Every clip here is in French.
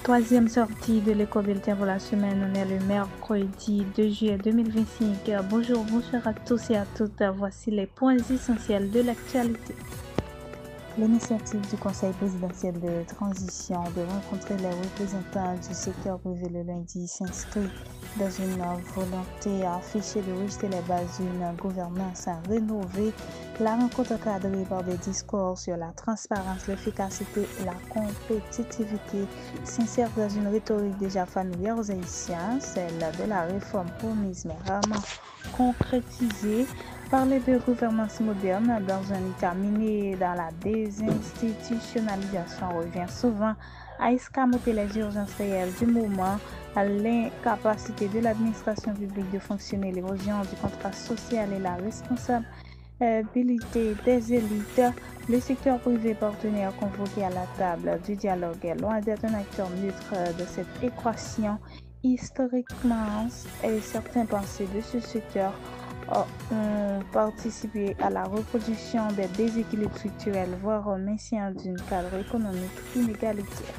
Troisième sortie de l'éco-bulletin pour la semaine, on est le mercredi 2 juillet 2025. Bonjour à tous et à toutes. Voici les points essentiels de l'actualité. L'initiative du Conseil présidentiel de transition de rencontrer les représentants du secteur privé le lundi s'inscrit dans une volonté affichée de rejeter les bases d'une gouvernance rénovée. La rencontre cadrée par des discours sur la transparence, l'efficacité et la compétitivité s'insère dans une rhétorique déjà familière aux Haïtiens, celle de la réforme promise mais rarement concrétisée. Parler de gouvernance moderne dans un État miné dans la désinstitutionnalisation revient souvent à escamoter les urgences réelles du moment, à l'incapacité de l'administration publique de fonctionner, l'érosion du contrat social et la responsabilité des élites. Le secteur privé partenaire convoqué à la table du dialogue est loin d'être un acteur neutre de cette équation. Historiquement, et certains pensées de ce secteur ont participé à la reproduction des déséquilibres structurels, voire au maintien d'un cadre économique inégalitaire.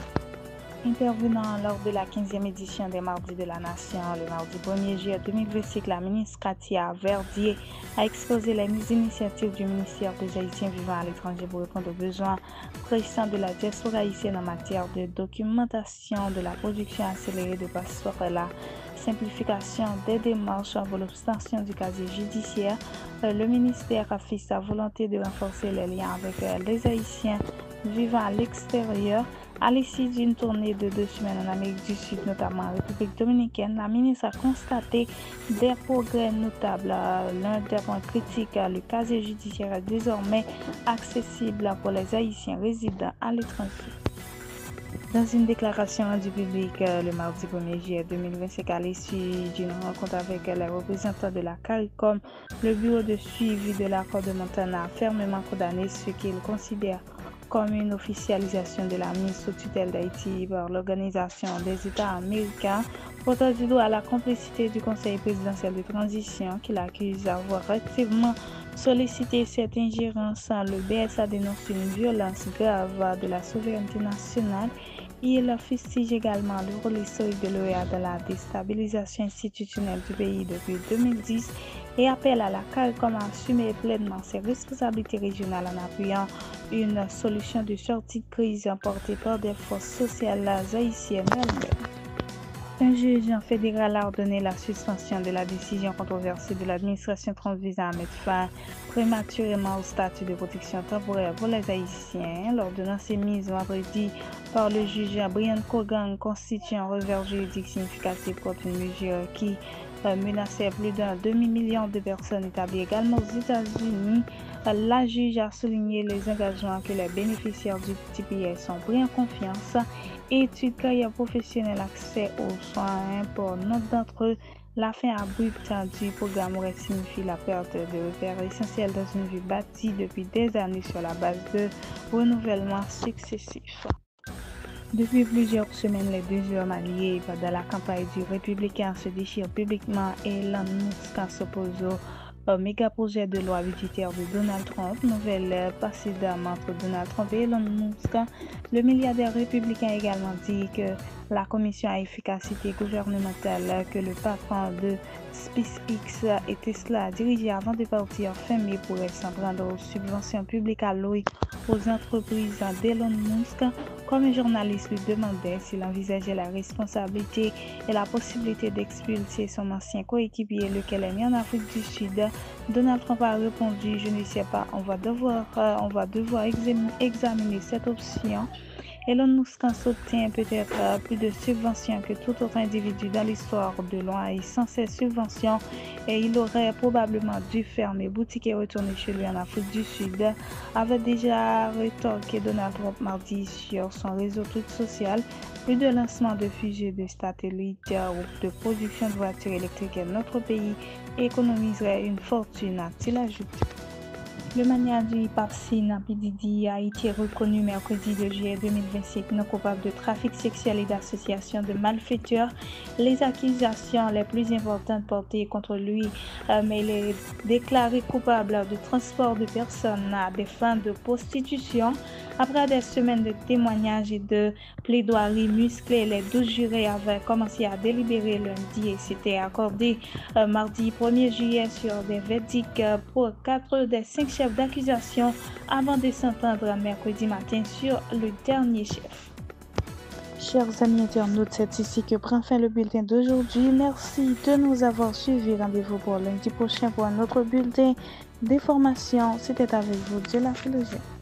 Intervenant lors de la 15e édition des Mardis de la Nation, le mardi 1er juillet 2025, la ministre Katia Verdier a exposé les initiatives du ministère des Haïtiens vivant à l'étranger pour répondre aux besoins pressants de la diaspora haïtienne en matière de documentation de la production accélérée de passeports et la simplification des démarches pour l'obtention du casier judiciaire. Le ministère a fait sa volonté de renforcer les liens avec les Haïtiens vivant à l'extérieur. À l'issue d'une tournée de 2 semaines en Amérique du Sud, notamment en République dominicaine, la ministre a constaté des progrès notables. L'un des points critiques, le casier judiciaire est désormais accessible pour les Haïtiens résidant à l'étranger. Dans une déclaration rendue publique le mardi 1er juillet 2025 à l'issue d'une rencontre avec les représentants de la CARICOM, le bureau de suivi de l'accord de Montana a fermement condamné ce qu'il considère comme une officialisation de la mise sous tutelle d'Haïti par l'Organisation des États américains, portant du doigt à la complicité du Conseil présidentiel de transition qu'il accuse d'avoir activement sollicité cette ingérence. Le BSA dénonce une violence grave de la souveraineté nationale. Il fustige également le rôle historique de l'OEA dans la déstabilisation institutionnelle du pays depuis 2010 et appelle à la CARICOM à assumer pleinement ses responsabilités régionales en appuyant une solution de sortie de crise portée par des forces sociales haïtiennes elles-mêmes. Un juge fédéral a ordonné la suspension de la décision controversée de l'administration Trump visant à mettre fin prématurément au statut de protection temporaire pour les Haïtiens. L'ordonnance émise vendredi par le juge Brian Cogan constitue un revers juridique significatif contre une mesure qui menaçait plus d'un demi-million de personnes établies également aux États-Unis. La juge a souligné les engagements que les bénéficiaires du TPS ont pris en confiance. Études, carrière professionnelle, accès aux soins pour nombre d'entre eux. La fin abrupte du programme aurait signifié la perte de repères essentiels dans une vie bâtie depuis des années sur la base de renouvellements successifs. Depuis plusieurs semaines, les deux hommes alliés pendant la campagne du républicain se déchirent publiquement et Elon Musk s'oppose au méga projet de loi budgétaire de Donald Trump. Nouvelle passée d'armes entre Donald Trump et Elon Musk. Le milliardaire républicain a également dit que la commission à efficacité gouvernementale que le patron de SpaceX et Tesla a dirigé avant de partir fin mai pourrait s'en prendre aux subventions publiques allouées aux entreprises d'Elon Musk. Comme un journaliste lui demandait s'il envisageait la responsabilité et la possibilité d'expulser son ancien coéquipier, lequel est né en Afrique du Sud, Donald Trump a répondu: je ne sais pas, on va devoir examiner cette option. Elon Musk soutient peut-être plus de subventions que tout autre individu dans l'histoire de loin et sans ces subventions, et il aurait probablement dû fermer boutique et retourner chez lui en Afrique du Sud, avait déjà rétorqué Donald Trump mardi sur son réseau Truth Social. Plus de lancement de fusées de satellites ou de production de voitures électriques dans notre pays économiserait une fortune, a-t-il ajouté. Le mania du hip-hop scene P. Diddy a été reconnu mercredi 2 juillet 2025 non coupable de trafic sexuel et d'association de malfaiteurs. Les accusations les plus importantes portées contre lui, mais il est déclaré coupable de transport de personnes à des fins de prostitution. Après des semaines de témoignages et de plaidoiries musclées, les 12 jurés avaient commencé à délibérer lundi et s'étaient accordés mardi 1er juillet sur des verdicts pour 4 des 5 chefs d'accusation avant de s'entendre mercredi matin sur le dernier chef. Chers amis internautes, c'est ici que prend fin le bulletin d'aujourd'hui. Merci de nous avoir suivis. Rendez-vous pour lundi prochain pour un autre bulletin d'information. C'était avec vous, Dieu la Philogène.